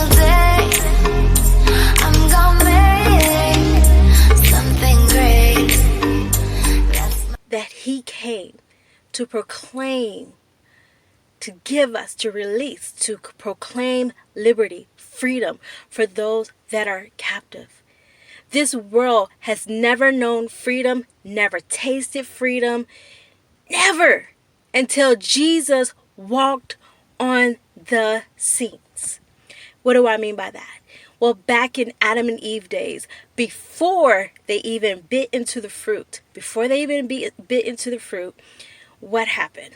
single day, I'm gonna make something great. That he came to proclaim, to give us, to release, to proclaim liberty, freedom for those that are captive. This world has never known freedom, never tasted freedom, never, until Jesus walked on the scenes. What do I mean by that? Well, back in Adam and Eve days, before they even bit into the fruit, what happened?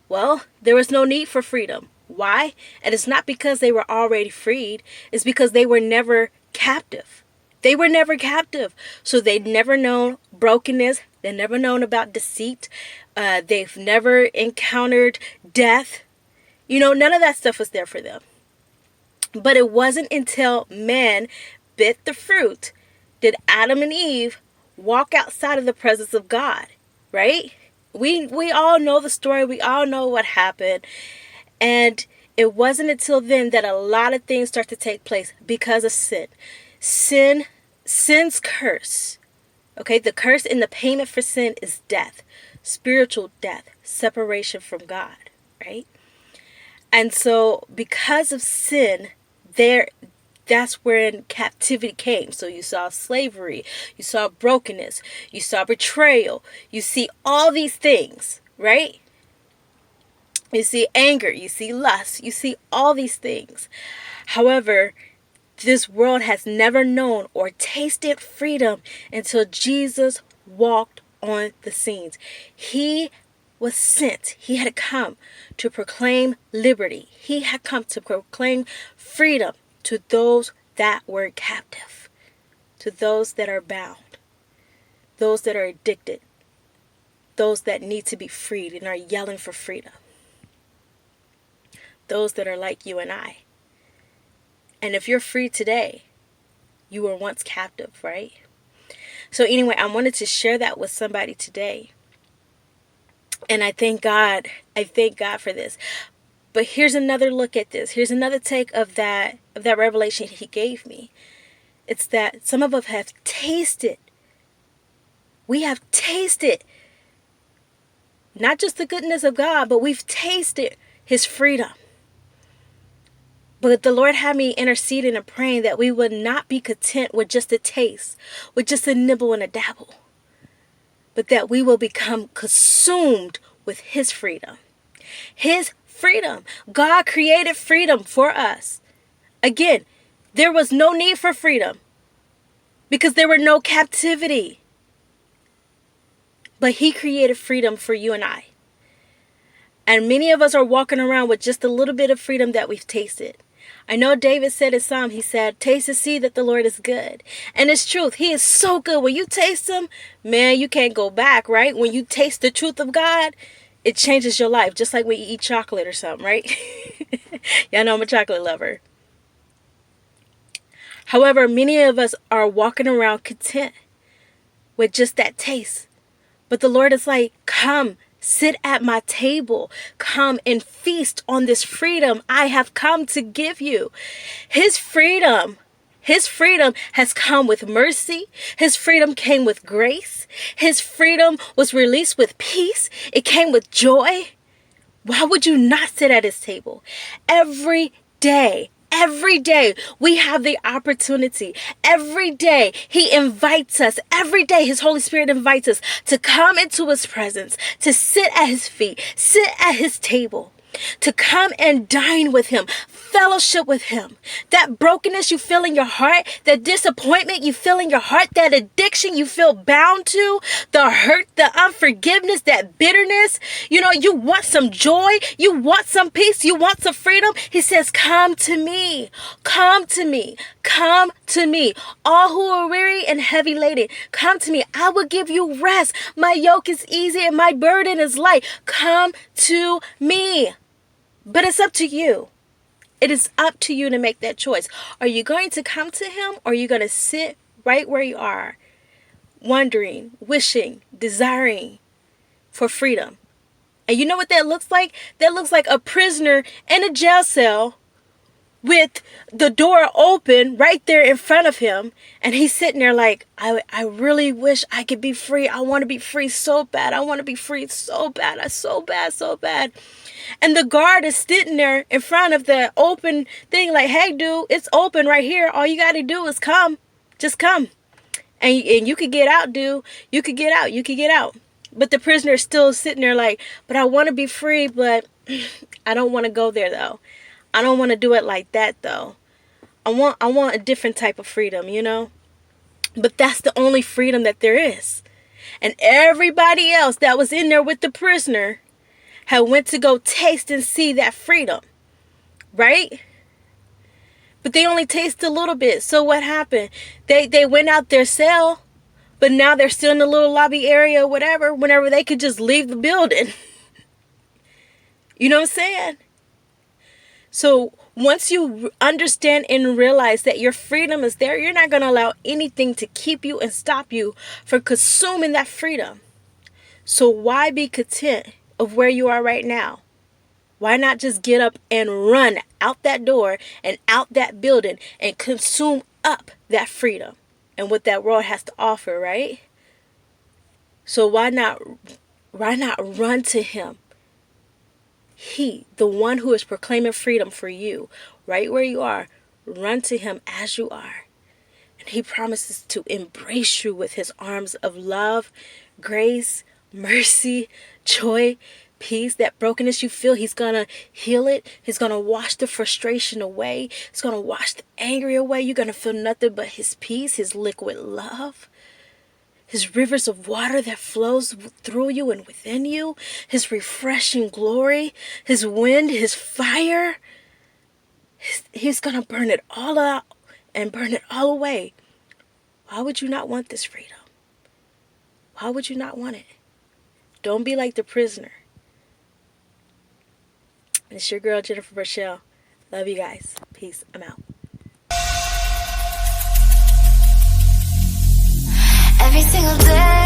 Well, there was no need for freedom. Why? And it's not because they were already freed. It's because they were never captive. They were never captive. So they'd never known brokenness. They've never known about deceit. They've never encountered death. None of that stuff was there for them. But it wasn't until man bit the fruit did Adam and Eve walk outside of the presence of God, right? We all know the story. We all know what happened. And it wasn't until then that a lot of things start to take place because of sin. Sin's curse. Okay, the curse and the payment for sin is death, spiritual death, separation from God, right? And so because of sin, that's when captivity came. So you saw slavery, you saw brokenness, you saw betrayal, you see all these things, right? You see anger, you see lust, you see all these things. However, this world has never known or tasted freedom until Jesus walked on the scenes. He was sent. He had come to proclaim liberty. He had come to proclaim freedom to those that were captive, to those that are bound, those that are addicted, those that need to be freed and are yelling for freedom, those that are like you and I. And if you're free today, you were once captive, right? So anyway, I wanted to share that with somebody today. And I thank God for this. But here's another look at this. Here's another take of that revelation he gave me. It's that some of us have tasted. We have tasted not just the goodness of God, but we've tasted his freedom. But the Lord had me interceding and praying that we would not be content with just a taste, with just a nibble and a dabble, but that we will become consumed with his freedom. His freedom. God created freedom for us. Again, there was no need for freedom because there were no captivity. But he created freedom for you and I. And many of us are walking around with just a little bit of freedom that we've tasted. I know David said in Psalm, he said, taste and see that the Lord is good. And it's truth. He is so good. When you taste him, man, you can't go back, right? When you taste the truth of God, it changes your life. Just like when you eat chocolate or something, right? Y'all know I'm a chocolate lover. However, many of us are walking around content with just that taste. But the Lord is like, come, sit at my table. Come and feast on this freedom I have come to give you. His freedom has come with mercy. His freedom came with grace. His freedom was released with peace. It came with joy. Why would you not sit at his table? Every day we have the opportunity. Every day he invites us. Every day his Holy Spirit invites us to come into his presence, to sit at his feet, sit at his table, to come and dine with him, fellowship with him. That brokenness you feel in your heart, that disappointment you feel in your heart, that addiction you feel bound to, the hurt, the unforgiveness, that bitterness, you want some joy, you want some peace, you want some freedom. He says, come to me, come to me, come to me. All who are weary and heavy laden, come to me. I will give you rest. My yoke is easy and my burden is light. Come to me. But it's up to you. It is up to you to make that choice. Are you going to come to him, or are you going to sit right where you are, wondering, wishing, desiring for freedom? And you know what that looks like? That looks like a prisoner in a jail cell with the door open right there in front of him, and he's sitting there like, I really wish I could be free. I want to be free so bad. I want to be free so bad. So bad, so bad. And the guard is sitting there in front of the open thing like, hey, dude, it's open right here. All you got to do is come. Just come. And you could get out, dude. You could get out. You could get out. But the prisoner is still sitting there like, but I want to be free, but I don't want to go there, though. I don't want to do it like that, though. I want a different type of freedom, you know? But that's the only freedom that there is. And everybody else that was in there with the prisoner had went to go taste and see that freedom, right? But they only tasted a little bit. So what happened? They went out their cell, but now they're still in the little lobby area or whatever, whenever they could just leave the building. You know what I'm saying? So once you understand and realize that your freedom is there, you're not going to allow anything to keep you and stop you from consuming that freedom. So why be content of where you are right now? Why not just get up and run out that door and out that building and consume up that freedom and what that world has to offer, right? So why not run to him? He, the one who is proclaiming freedom for you, right where you are, run to him as you are. And he promises to embrace you with his arms of love, grace, mercy, joy, peace. That brokenness you feel, he's going to heal it. He's going to wash the frustration away. He's going to wash the anger away. You're going to feel nothing but his peace, his liquid love. His rivers of water that flows through you and within you. His refreshing glory. His wind, his fire. He's going to burn it all out and burn it all away. Why would you not want this freedom? Why would you not want it? Don't be like the prisoner. It's your girl, Jennifer Burchell. Love you guys. Peace. I'm out. Every single day